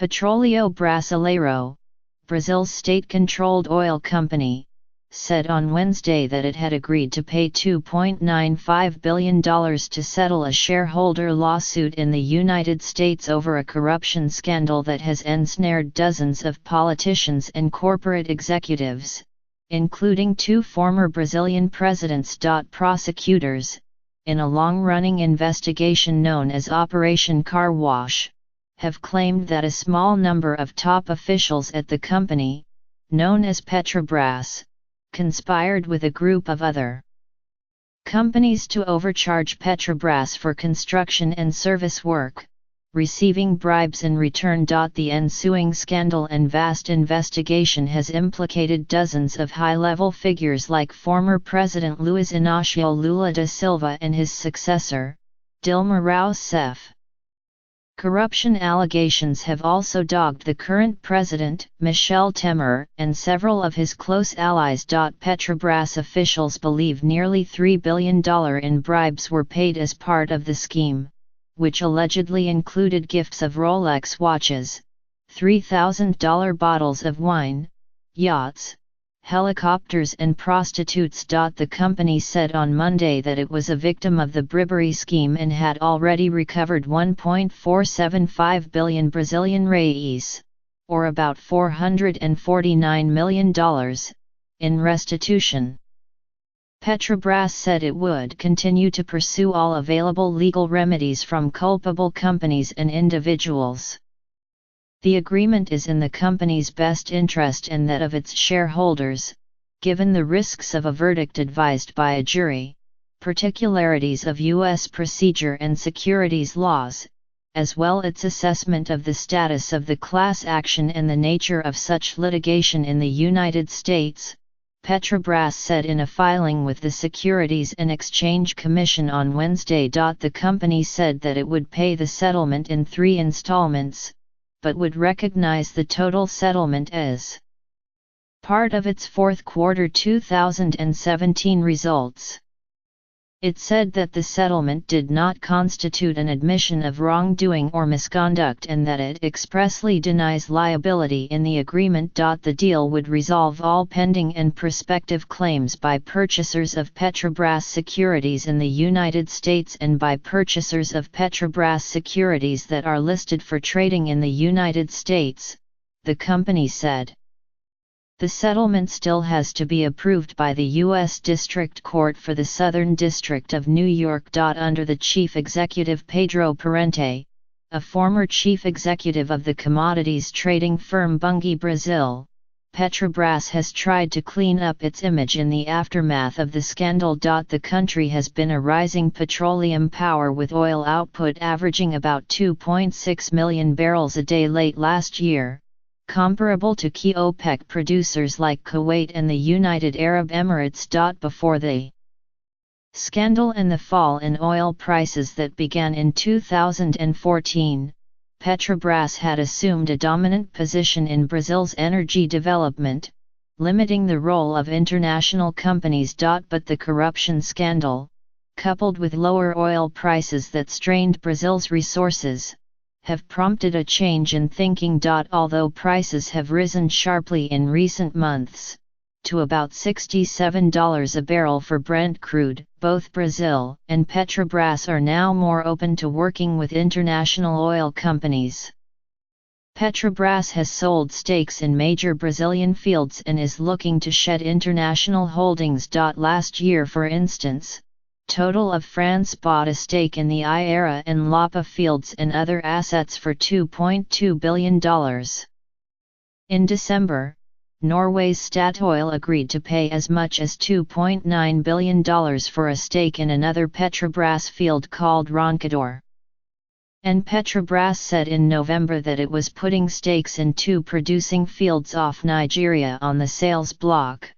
Petróleo Brasileiro, Brazil's state-controlled oil company, said on Wednesday that it had agreed to pay $2.95 billion to settle a shareholder lawsuit in the United States over a corruption scandal that has ensnared dozens of politicians and corporate executives, including two former Brazilian presidents. Prosecutors, in a long-running investigation known as Operation Car Wash, have claimed that a small number of top officials at the company, known as Petrobras, conspired with a group of other companies to overcharge Petrobras for construction and service work, receiving bribes in return. The ensuing scandal and vast investigation has implicated dozens of high-level figures like former President Luiz Inácio Lula da Silva and his successor, Dilma Rousseff. Corruption allegations have also dogged the current president, Michel Temer, and several of his close allies. Petrobras officials believe nearly $3 billion in bribes were paid as part of the scheme, which allegedly included gifts of Rolex watches, $3,000 bottles of wine, yachts, helicopters and prostitutes. The company said on Monday that it was a victim of the bribery scheme and had already recovered 1.475 billion Brazilian reais, or about $449 million, in restitution. Petrobras said it would continue to pursue all available legal remedies from culpable companies and individuals. The agreement is in the company's best interest and that of its shareholders, given the risks of a verdict advised by a jury, particularities of U.S. procedure and securities laws, as well its assessment of the status of the class action and the nature of such litigation in the United States, Petrobras said in a filing with the Securities and Exchange Commission on Wednesday. The company said that it would pay the settlement in 3 installments, but would recognize the total settlement as part of its fourth quarter 2017 results. It said that the settlement did not constitute an admission of wrongdoing or misconduct and that it expressly denies liability in the agreement. The deal would resolve all pending and prospective claims by purchasers of Petrobras securities in the United States and by purchasers of Petrobras securities that are listed for trading in the United States, the company said. The settlement still has to be approved by the U.S. District Court for the Southern District of New York. Under the chief executive Pedro Parente, a former chief executive of the commodities trading firm Bunge Brazil, Petrobras has tried to clean up its image in the aftermath of the scandal. The country has been a rising petroleum power with oil output averaging about 2.6 million barrels a day late last year, comparable to key OPEC producers like Kuwait and the United Arab Emirates. Before the scandal and the fall in oil prices that began in 2014, Petrobras had assumed a dominant position in Brazil's energy development, limiting the role of international companies. But the corruption scandal, coupled with lower oil prices that strained Brazil's resources, have prompted a change in thinking. Although prices have risen sharply in recent months, to about $67 a barrel for Brent crude, both Brazil and Petrobras are now more open to working with international oil companies. Petrobras has sold stakes in major Brazilian fields and is looking to shed international holdings. Last year, for instance, Total of France bought a stake in the Iara and Lapa fields and other assets for $2.2 billion. In December, Norway's Statoil agreed to pay as much as $2.9 billion for a stake in another Petrobras field called Roncador. And Petrobras said in November that it was putting stakes in 2 producing fields off Nigeria on the sales block.